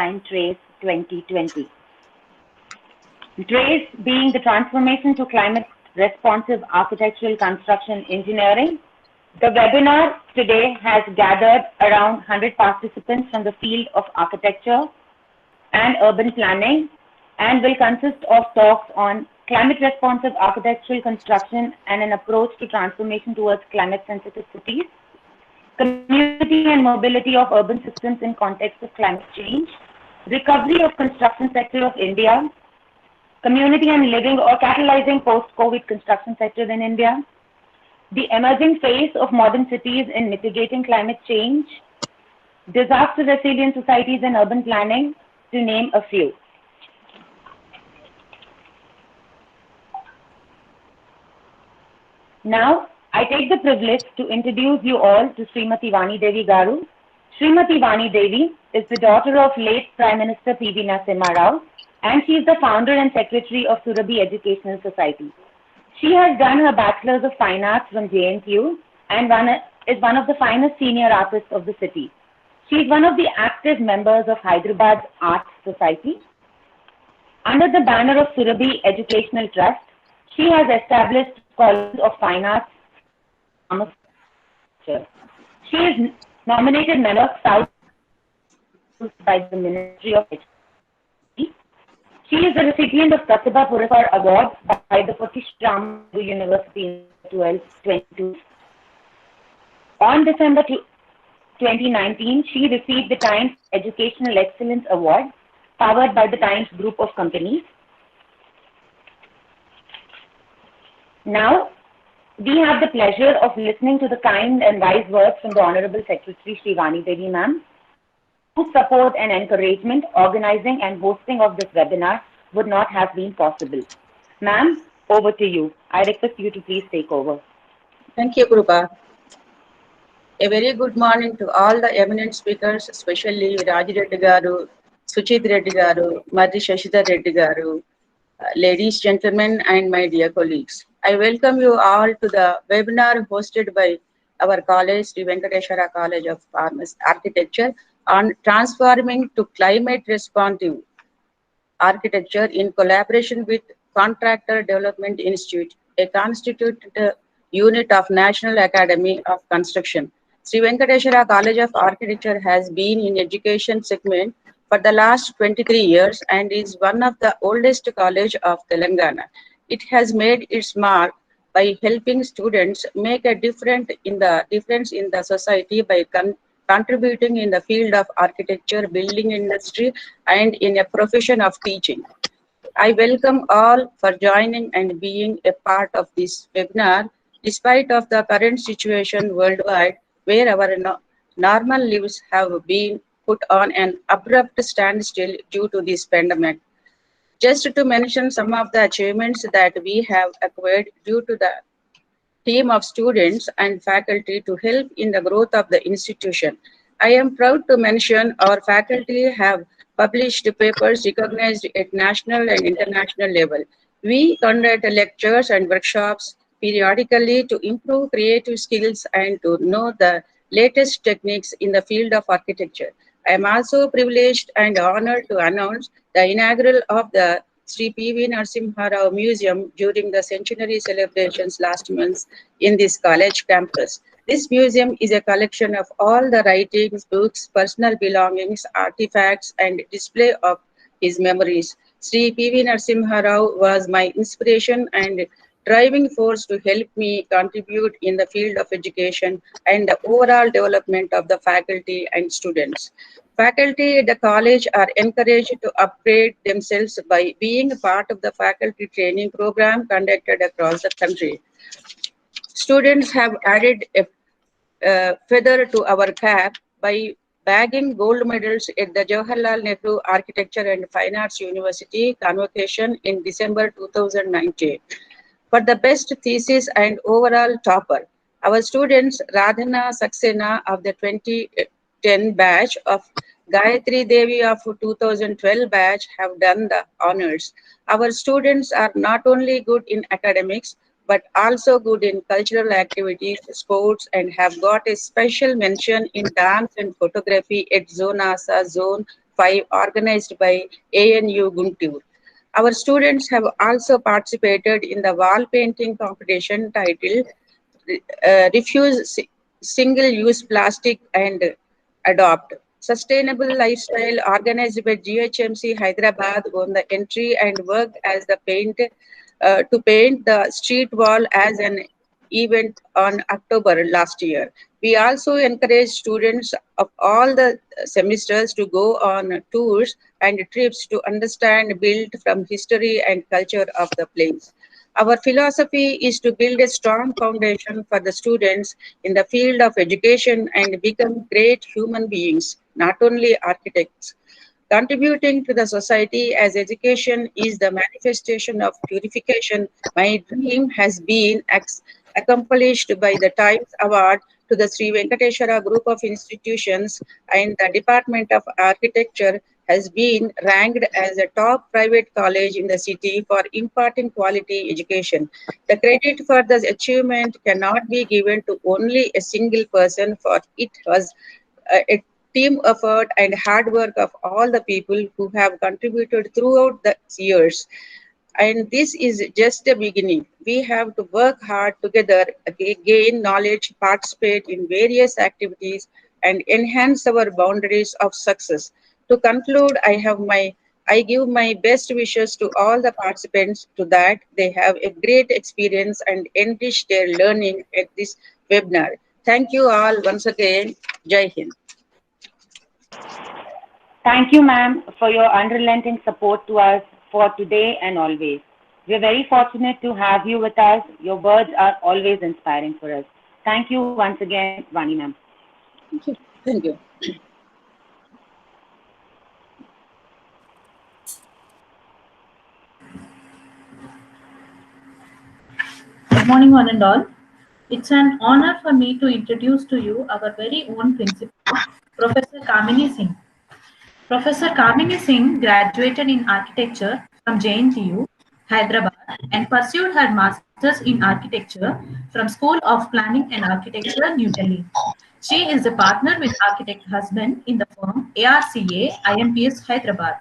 TRACE 2020. TRACE being the Transformation to Climate Responsive Architectural Construction Engineering. The webinar today has gathered around 100 participants from the field of architecture and urban planning and will consist of talks on climate responsive architectural construction and an approach to transformation towards climate sensitive cities, community and mobility of urban systems in context of climate change, recovery of construction sector of India, community and living or catalyzing post-COVID construction sector in India, the emerging phase of modern cities in mitigating climate change, disaster resilient societies and urban planning, to name a few. Now, I take the privilege to introduce you all to Srimati Vani Devi Garu. Srimati Vani Devi is the daughter of late Prime Minister P.V. Narasimha Rao, and she is the founder and secretary of Surabhi Educational Society. She has done her Bachelor's of Fine Arts from JNTU and is one of the finest senior artists of the city. She is one of the active members of Hyderabad Arts Society. Under the banner of Surabhi Educational Trust, she has established College of Fine Arts. She is nominated member of South by the Ministry of Education. She is the recipient of Pratibha Puraskar Award by the Patish University in 2022. On December 2019, she received the Times Educational Excellence Award, powered by the Times Group of Companies. Now, we have the pleasure of listening to the kind and wise words from the Honorable Secretary Shri Vani Devi Ma'am, whose support and encouragement, organizing and hosting of this webinar would not have been possible. Ma'am, over to you. I request you to please take over. Thank you, Krupa. A very good morning to all the eminent speakers, especially Raji Reddy Garu, Suchit Reddy Garu, Madhi Shashidhar Reddy Garu, ladies, gentlemen, and my dear colleagues. I welcome you all to the webinar hosted by our college, Sri Venkateswara College of Architecture, on transforming to climate responsive architecture in collaboration with Contractor Development Institute, a constituted unit of National Academy of Construction. Sri Venkateswara College of Architecture has been in education segment for the last 23 years and is one of the oldest college of Telangana. It has made its mark by helping students make a difference in the society by contributing in the field of architecture, building industry, and in a profession of teaching. I welcome all for joining and being a part of this webinar, despite of the current situation worldwide, where our normal lives have been put on an abrupt standstill due to this pandemic. Just to mention some of the achievements that we have acquired due to the team of students and faculty to help in the growth of the institution. I am proud to mention our faculty have published papers recognized at national and international level. We conduct lectures and workshops periodically to improve creative skills and to know the latest techniques in the field of architecture. I am also privileged and honored to announce the inaugural of the Sri P.V. Narasimha Rao Museum during the centenary celebrations last month in this college campus. This museum is a collection of all the writings, books, personal belongings, artifacts, and display of his memories. Sri P.V. Narasimha Rao was my inspiration and driving force to help me contribute in the field of education and the overall development of the faculty and students. Faculty at the college are encouraged to upgrade themselves by being a part of the faculty training program conducted across the country. Students have added a feather to our cap by bagging gold medals at the Jawaharlal Nehru Architecture and Fine Arts University convocation in December 2019. For the best thesis and overall topper, our students Radhana Saxena of the 2010 batch of Gayatri Devi of 2012 batch have done the honors. Our students are not only good in academics, but also good in cultural activities, sports, and have got a special mention in dance and photography at Zone ASA Zone 5 organized by ANU Guntur. Our students have also participated in the wall painting competition titled Refuse Single-Use Plastic and Adopt. Sustainable Lifestyle organized by GHMC Hyderabad won the entry and worked as the to paint the street wall as an event on October last year. We also encourage students of all the semesters to go on tours and trips to understand, build from history and culture of the place. Our philosophy is to build a strong foundation for the students in the field of education and become great human beings, not only architects. Contributing to the society as education is the manifestation of purification. My dream has been accomplished by the Times Award to the Sri Venkateswara Group of Institutions, and the Department of Architecture has been ranked as a top private college in the city for imparting quality education. The credit for this achievement cannot be given to only a single person, for it was a team effort and hard work of all the people who have contributed throughout the years. And this is just the beginning. We have to work hard together, gain knowledge, participate in various activities, and enhance our boundaries of success. To conclude, I give my best wishes to all the participants to that they have a great experience and enrich their learning at this webinar. Thank you all once again. Jai Hind. Thank you, ma'am, for your unrelenting support to us for today and always. We are very fortunate to have you with us. Your words are always inspiring for us. Thank you once again, Vani ma'am. Thank you. Thank you. Good morning, one and all. It's an honor for me to introduce to you our very own principal, Professor Kamini Singh. Professor Kamini Singh graduated in architecture from JNTU, Hyderabad, and pursued her master's in architecture from School of Planning and Architecture, New Delhi. She is a partner with architect husband in the firm ARCA IMPS Hyderabad.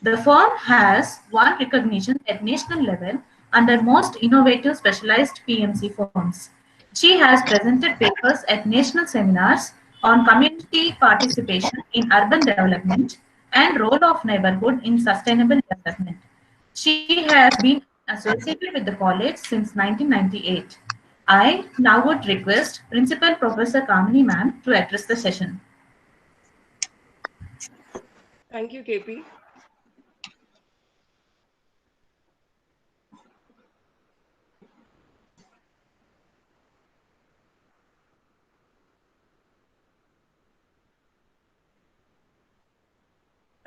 The firm has won recognition at national level under most innovative specialized PMC firms. She has presented papers at national seminars on community participation in urban development and role of neighborhood in sustainable development. She has been associated with the college since 1998. I now would request Principal Professor Kamini ma'am to address the session. Thank you, KP.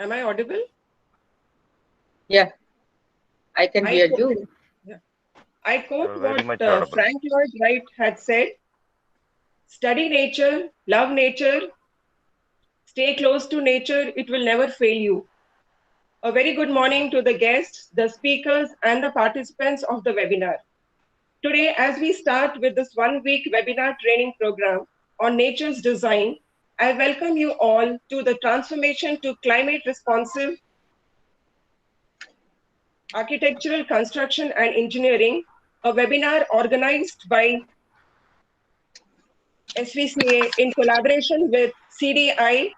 Am I audible? Yeah, I can hear you. I quote what Frank Lloyd Wright had said: study nature, love nature, stay close to nature, it will never fail you. A very good morning to the guests, the speakers, and the participants of the webinar. Today, as we start with this one-week webinar training program on nature's design, I welcome you all to the Transformation to Climate Responsive Architectural Construction and Engineering, a webinar organized by SVCA in collaboration with CDI,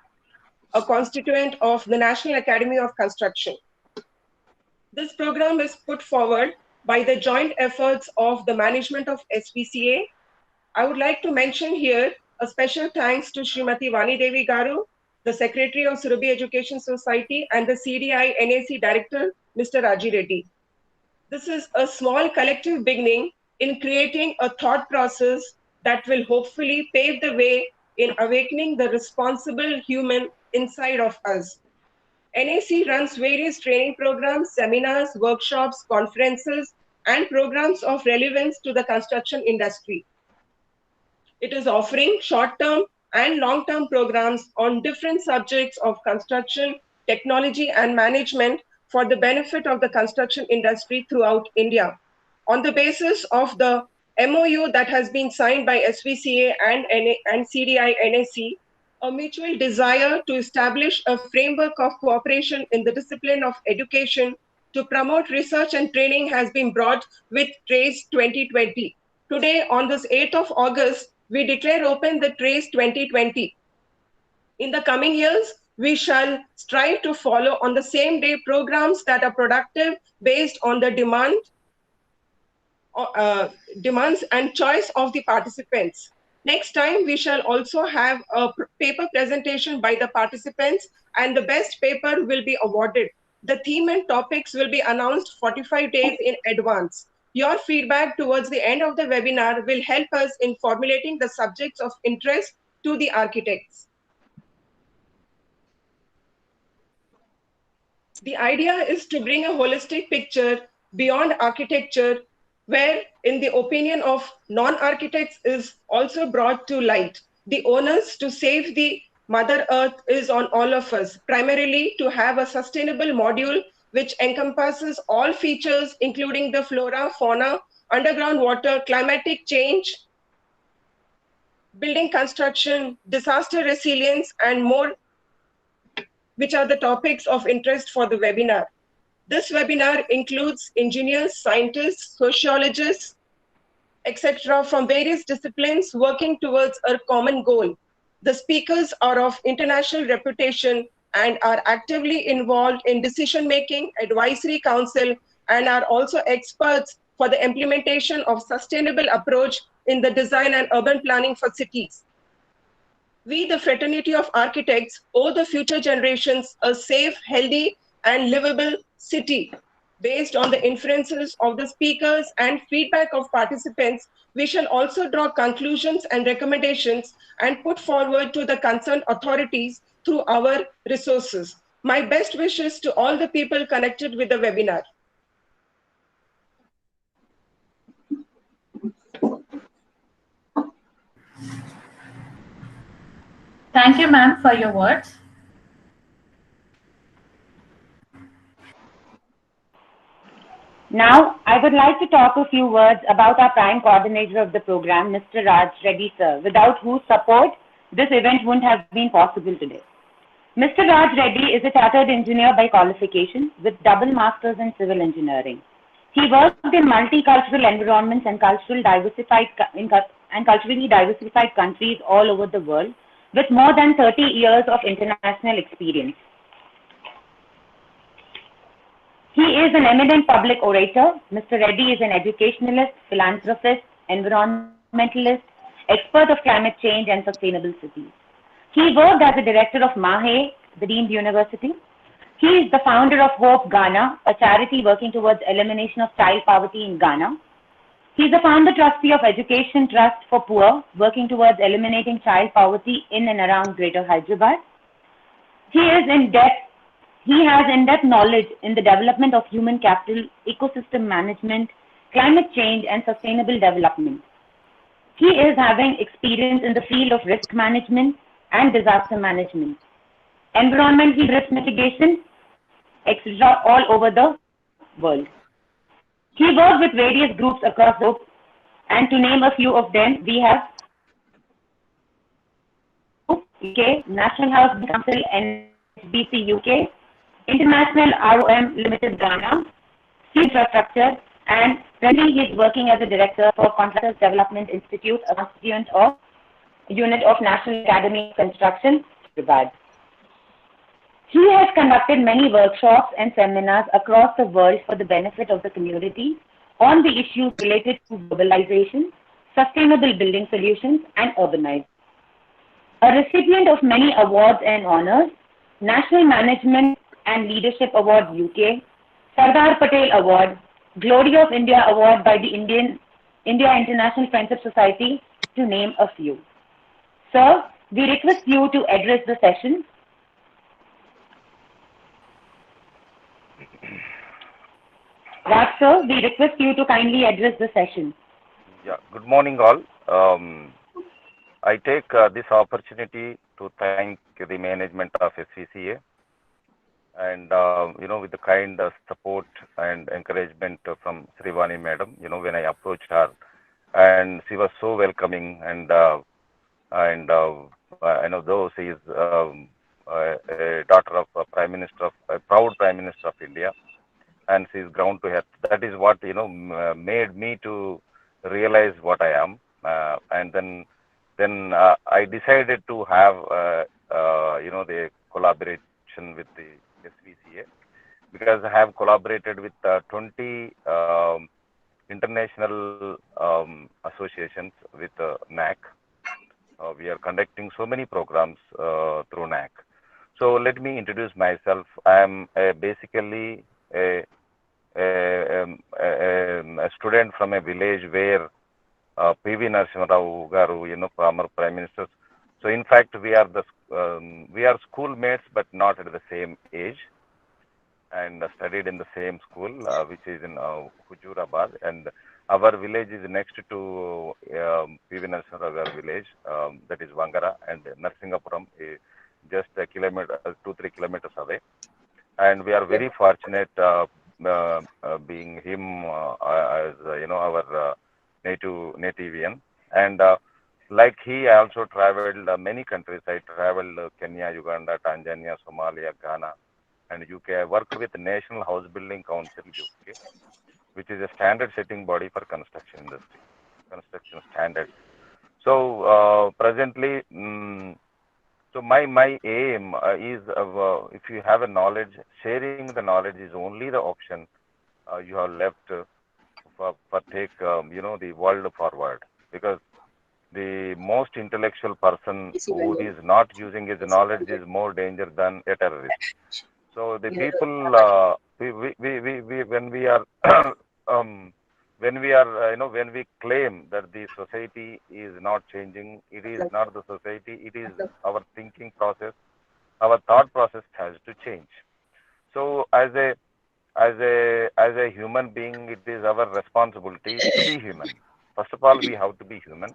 a constituent of the National Academy of Construction. This program is put forward by the joint efforts of the management of SVCA. I would like to mention here a special thanks to Srimati Vani Devi Garu, the Secretary of Surabhi Education Society, and the CDI NAC Director, Mr. Raji Reddy. This is a small collective beginning in creating a thought process that will hopefully pave the way in awakening the responsible human inside of us. NAC runs various training programs, seminars, workshops, conferences, and programs of relevance to the construction industry. It is offering short-term and long-term programs on different subjects of construction, technology, and management for the benefit of the construction industry throughout India. On the basis of the MOU that has been signed by SVCA and CDI NAC, a mutual desire to establish a framework of cooperation in the discipline of education to promote research and training has been brought with TRACE 2020. Today, on this 8th of August, we declare open the TRACE 2020. In the coming years, we shall strive to follow on the same day programs that are productive based on the demands and choice of the participants. Next time, we shall also have a paper presentation by the participants, and the best paper will be awarded. The theme and topics will be announced 45 days in advance. Your feedback towards the end of the webinar will help us in formulating the subjects of interest to the architects. The idea is to bring a holistic picture beyond architecture, where, in the opinion of non-architects, is also brought to light. The onus to save the Mother Earth is on all of us, primarily to have a sustainable module which encompasses all features, including the flora, fauna, underground water, climatic change, building construction, disaster resilience, and more, which are the topics of interest for the webinar. This webinar includes engineers, scientists, sociologists, etc. from various disciplines working towards a common goal. The speakers are of international reputation and are actively involved in decision-making, advisory council, and are also experts for the implementation of sustainable approach in the design and urban planning for cities. We, the fraternity of architects, owe the future generations a safe, healthy, and livable city. Based on the inferences of the speakers and feedback of participants, we shall also draw conclusions and recommendations and put forward to the concerned authorities through our resources. My best wishes to all the people connected with the webinar. Thank you, ma'am, for your words. Now, I would like to talk a few words about our prime coordinator of the program, Mr. Raj Reddy, sir, without whose support this event wouldn't have been possible today. Mr. Raj Reddy is a chartered engineer by qualification with double masters in civil engineering. He worked in multicultural environments and culturally diversified countries all over the world with more than 30 years of international experience. He is an eminent public orator. Mr. Reddy is an educationalist, philanthropist, environmentalist, expert of climate change and sustainable cities. He worked as a director of Mahe, the Deemed University. He is the founder of Hope Ghana, a charity working towards elimination of child poverty in Ghana. He is the founder trustee of Education Trust for Poor, working towards eliminating child poverty in and around Greater Hyderabad. He has in-depth knowledge in the development of human capital, ecosystem management, climate change, and sustainable development. He is having experience in the field of risk management and disaster management, environmental risk mitigation, etc., all over the world. He worked with various groups across the globe, and to name a few of them, we have UK, National Housing Council, NHBC UK, International ROM Limited Ghana, Sea Infrastructure, and currently he is working as a director for Contractors Development Institute, a constituent of unit of National Academy of Construction, Hyderabad. He has conducted many workshops and seminars across the world for the benefit of the community on the issues related to globalization, sustainable building solutions, and urbanization. A recipient of many awards and honors, National Management and Leadership Award UK, Sardar Patel Award, Glory of India Award by the India International Friendship Society, to name a few. Sir, we request you to address the session. Raj sir, we request you to kindly address the session. Yeah, good morning all. I take this opportunity to thank the management of SCCA and with the kind support and encouragement from Srivani madam, when I approached her, and she was so welcoming and though she is a daughter of a prime minister of a proud prime minister of India, and she is ground to earth. That is what made me to realize what I am, and then I decided to have the collaboration with the SVCA, because I have collaborated with 20 international associations with NAC. We are conducting so many programs through NAC. So let me introduce myself. I am basically a student from a village where P.V. Narasimha Rao Garu, former Prime Minister. So in fact, we are schoolmates, but not at the same age, and studied in the same school, which is in Hujurabad, and our village is next to P.V. Narasimha Rao Garu village, that is Vangara, and Narsingapuram is just a kilometer, 2-3 kilometers away. And we are very fortunate being him as our nativian. And like he, I also traveled many countries. I traveled Kenya, Uganda, Tanzania, Somalia, Ghana, and UK. I worked with National House Building Council UK, which is a standard setting body for construction industry, construction standards. So presently, so my aim is, if you have a knowledge, sharing the knowledge is only the option you have left for take the world forward, because the most intellectual person who is not using his knowledge is more danger than a terrorist. So the people, when we are when we claim that the society is not changing, it is not the society, it is our thinking process, our thought process has to change. So as a human being, it is our responsibility to be human. First of all, we have to be human.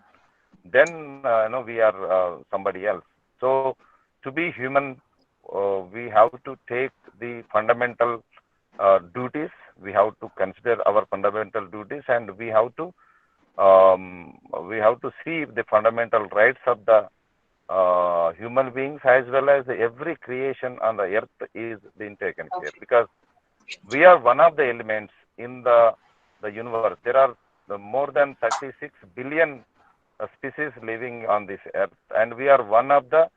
Then we are somebody else. So to be human, we have to take the fundamental duties. We have to consider our fundamental duties, and we have to see the fundamental rights of the human beings, as well as every creation on the earth is being taken care, because we are one of the elements in the universe. There are more than 36 billion species living on this earth, and we are one of the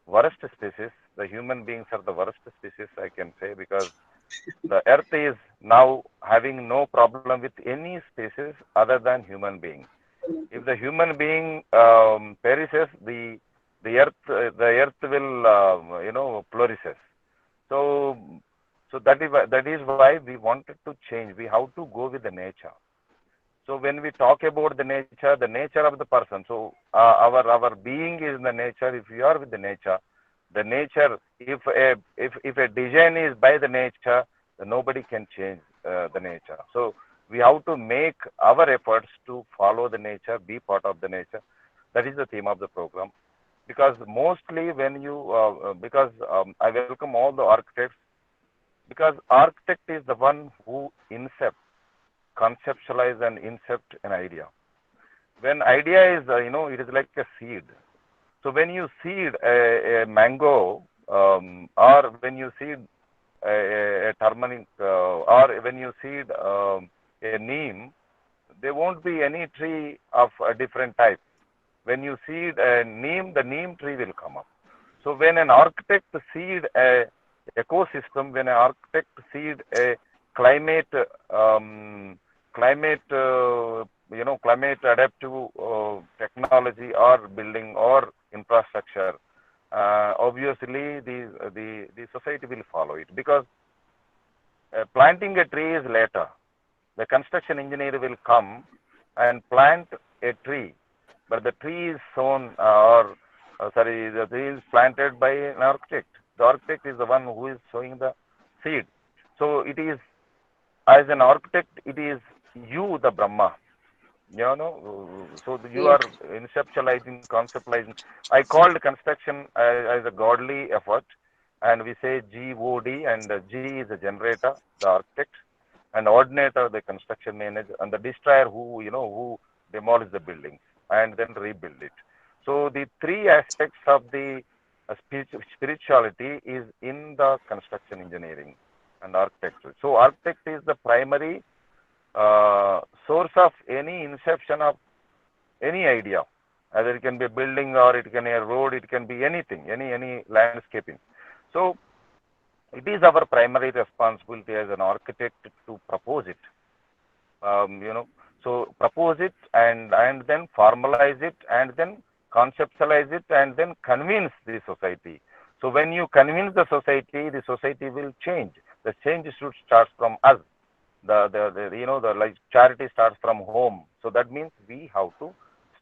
worst species. The human beings are the worst species, I can say, because the earth is now having no problem with any species other than human being. If the human being perishes, the earth will flourishes. So that is why we wanted to change. We have to go with the nature. So when we talk about the nature of the person, so our being is in the nature. If you are with the nature, if a design is by the nature, then nobody can change the nature. So we have to make our efforts to follow the nature, be part of the nature. That is the theme of the program. Because mostly when you, I welcome all the architects, because architect is the one who conceptualize and incept an idea. When idea is, it is like a seed. So when you seed a mango, or when you seed a turmeric, or when you seed a neem, there won't be any tree of a different type. When you seed a neem, the neem tree will come up. So when an architect seed a ecosystem, when an architect seed a climate adaptive technology or building or infrastructure, obviously the society will follow it, because planting a tree is later. The construction engineer will come and plant a tree, but the tree is sown the tree is planted by an architect. The architect is the one who is sowing the seed. So it is, as an architect, it is you, the Brahma. So you are conceptualizing. I called construction as a godly effort, and we say God, and G is the generator, the architect, and ordinator, the construction manager, and the destroyer who demolish the buildings and then rebuild it. So the three aspects of the spirituality is in the construction engineering and architecture. So architect is the primary source of any inception of any idea. Either it can be a building or it can be a road, it can be anything, any landscaping. So it is our primary responsibility as an architect to propose it. So propose it and then formalize it and then conceptualize it and then convince the society. So when you convince the society will change. The change should start from us. The like charity starts from home. So that means we have to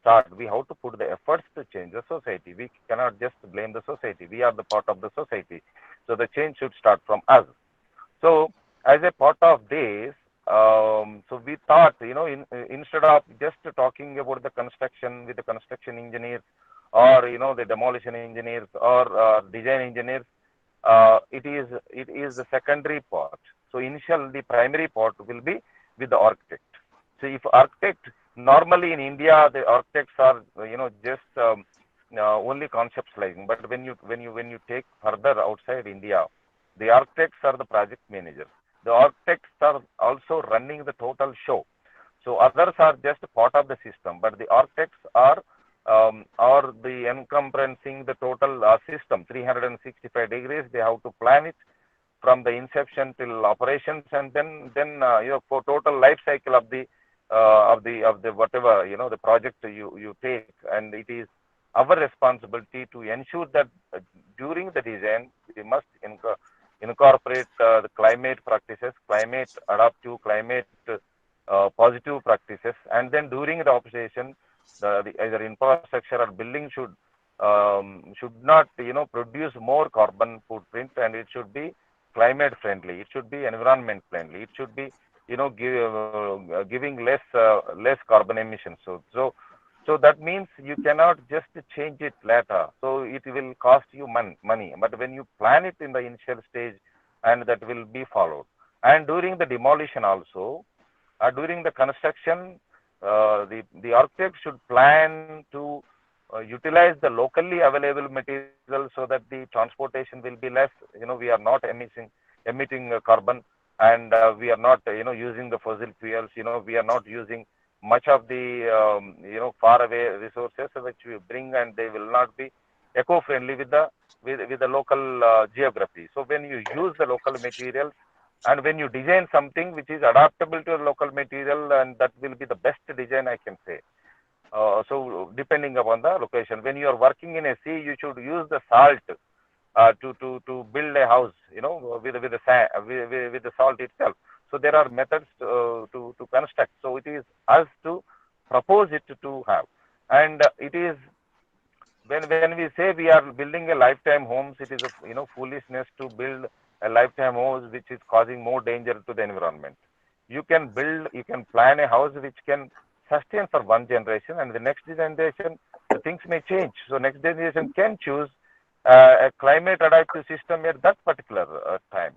put the efforts to change the society. We cannot just blame the society. We are the part of the society. So the change should start from us. So as a part of this, so we thought, instead of just talking about the construction with the construction engineers or, the demolition engineers or design engineers, it is the secondary part. So the primary part will be with the architect. So if architect, normally in India, the architects are, just only conceptualizing. But when you take further outside India, the architects are the project managers. The architects are also running the total show. So others are just part of the system, but the architects are the encompassing the total system, 365 degrees. They have to plan it from the inception till operations, and then for total life cycle of the whatever the project you take, and it is our responsibility to ensure that during the design we must incorporate the climate practices, climate adaptive, climate positive practices, and then during the operation, the either infrastructure or building should not produce more carbon footprint, and it should be climate friendly. It should be environment friendly. It should be giving less carbon emissions. So that means you cannot just change it later. So it will cost you money. But when you plan it in the initial stage, and that will be followed. And during the demolition also, during the construction, the architect should plan to utilize the locally available material so that the transportation will be less. We are not emitting carbon, and we are not using the fossil fuels. We are not using much of the far away resources which we bring, and they will not be eco-friendly with the local geography. So when you use the local materials, and when you design something which is adaptable to the local material, and that will be the best design, I can say. So depending upon the location, when you are working in a sea, you should use the salt to build a house, with the salt itself. So there are methods to construct. So it is us to propose it to have, and it is when we say we are building a lifetime homes, it is a foolishness to build a lifetime house which is causing more danger to the environment. You can plan a house which can sustain for one generation, and the next generation the things may change. So next generation can choose a climate adaptive system at that particular time.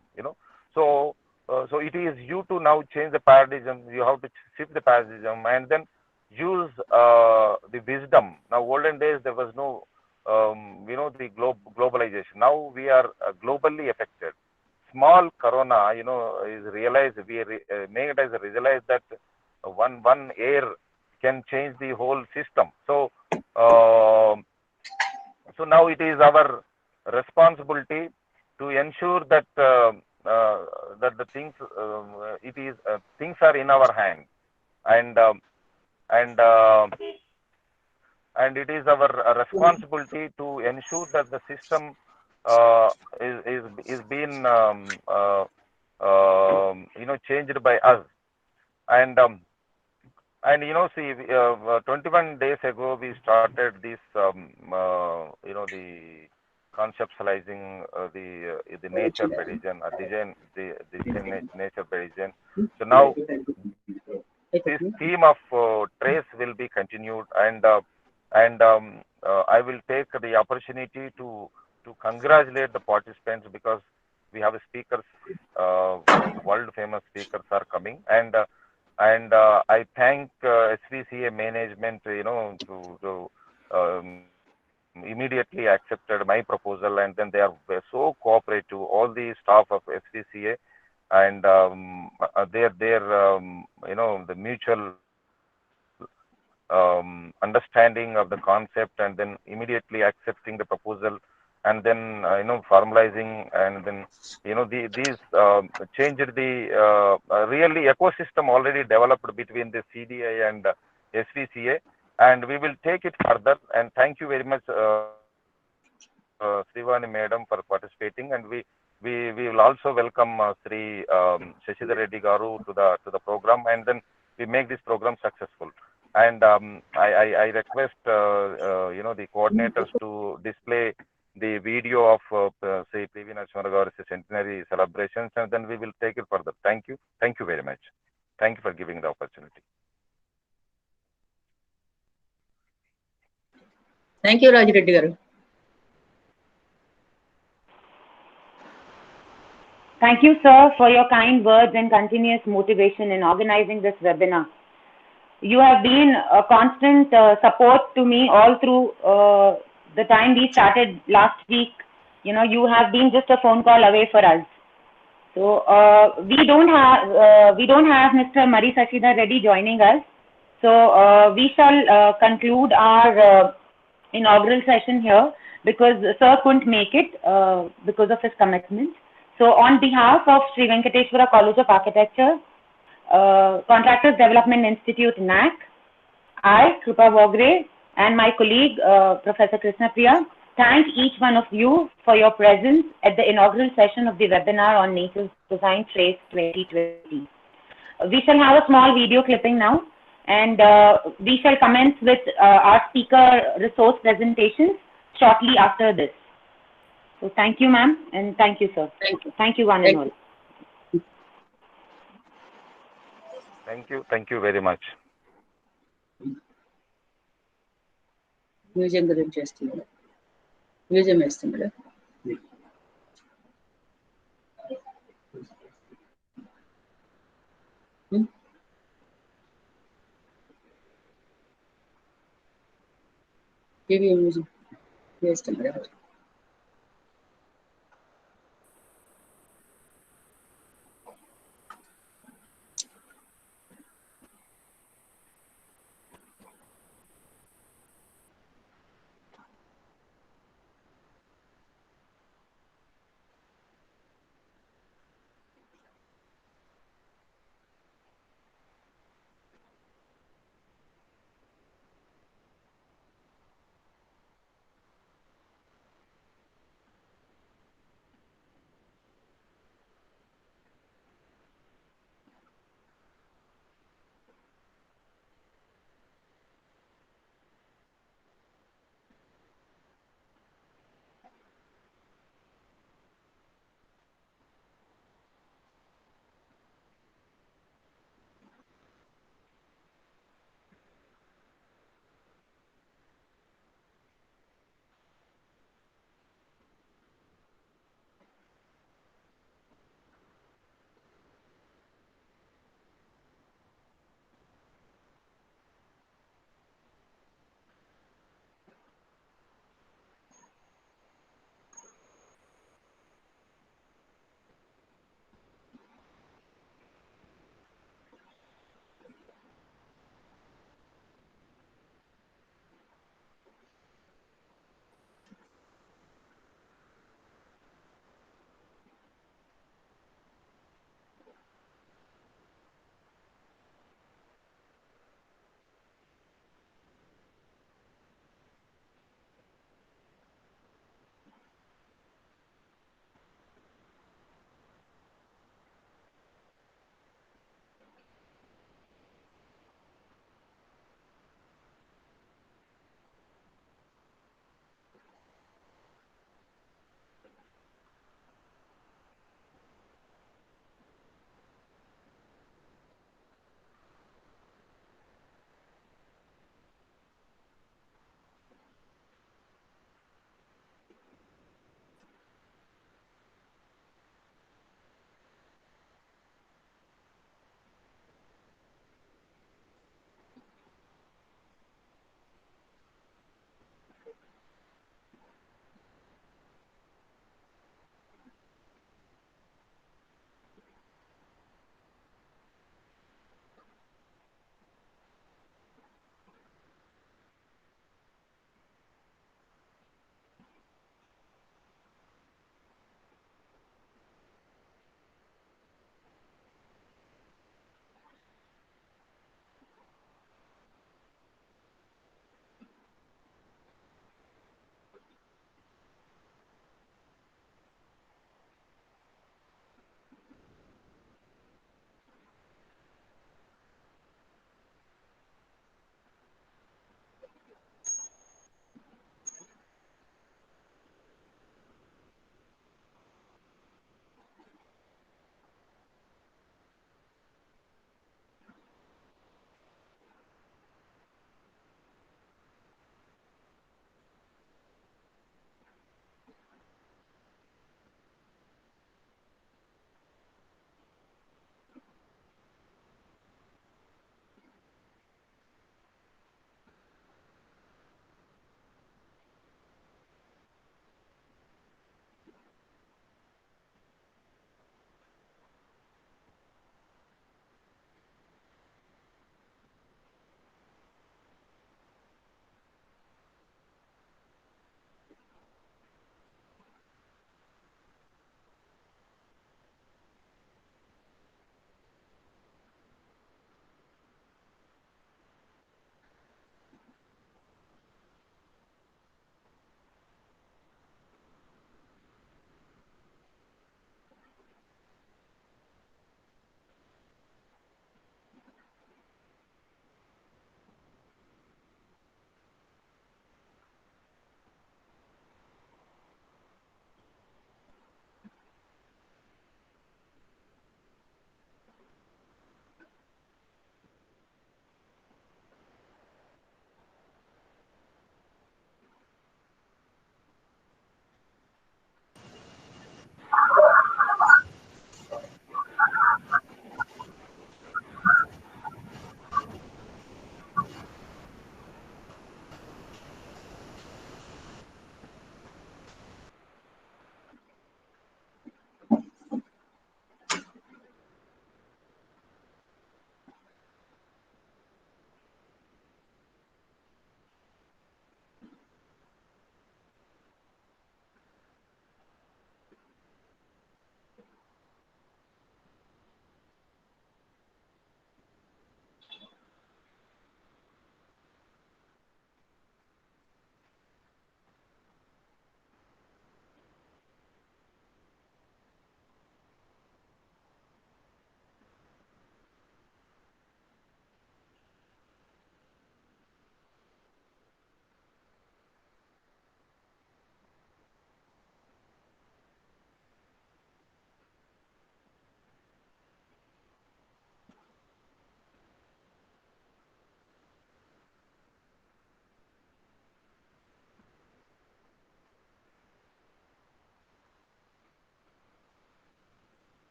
So it is you to now change the paradigm. You have to shift the paradigm and then use the wisdom. Now, olden days there was no the globalization. Now we are globally affected. Small corona, is realized. We made it as a realize that one air can change the whole system. So now it is our responsibility to ensure that that the things things are in our hand, and it is our responsibility to ensure that the system is being changed by us. And see, 21 days ago we started this the conceptualizing the nature prediction, design nature prediction. So now this theme of trace will be continued, and I will take the opportunity to congratulate the participants, because we have speakers, world famous speakers are coming, and I thank SVCA management, to immediately accepted my proposal, and then they are so cooperative, all the staff of FCCA, and the mutual understanding of the concept, and then immediately accepting the proposal, and then formalizing, and then these changed the really ecosystem already developed between the CDI and SVCA, and we will take it further. And thank you very much, Srivani Madam, for participating, and we will also welcome Sri Shashidhar Reddy Garu to the program, and then we make this program successful. And I request the coordinators to display the video of say PV Narasimha Garu's centenary celebrations, and then we will take it further. Thank you very much. Thank you for giving the opportunity. Thank you, Raj Reddy Garu. Thank you, sir, for your kind words and continuous motivation in organizing this webinar. You have been a constant support to me all through the time we started last week. You have been just a phone call away for us. So we don't have Mr. Mari Shashidhar Reddy joining us. So we shall conclude our inaugural session here, because sir couldn't make it because of his commitment. So on behalf of Sri Venkateswara College of Architecture, Contractors Development Institute, NAC, I, Krupa Vogre, and my colleague, Professor Krishna Priya, thank each one of you for your presence at the inaugural session of the webinar on Native Design Trace 2020. We shall have a small video clipping now, and we shall commence with our speaker resource presentations shortly after this. So thank you, ma'am, and thank you, sir. Thank you. Thank you, one and all. Thank you very much. Museum గురించి చేస్తున్నారు. Museum వేస్తున్నారు. TV museum వేస్తున్నారు.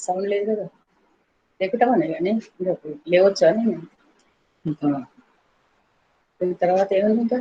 Sound లేదు కదా లేకుటామనే కానీ లేవచ్చా నేను తర్వాత ఏముంది ఇంకా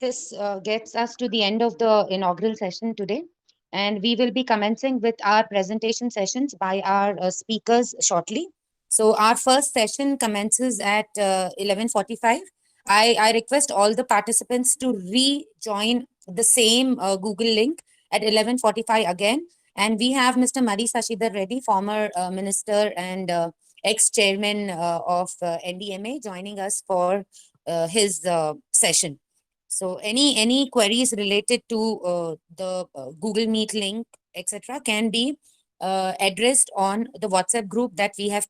This gets us to the end of the inaugural session today, and we will be commencing with our presentation sessions by our speakers shortly. So our first session commences at 11:45. I request all the participants to rejoin the same Google link at 11:45 again. And we have Mr. Mari Sashidhar Reddy, former minister and ex-chairman of NDMA, joining us for his session. So any queries related to the Google Meet link, etc., can be addressed on the WhatsApp group that we have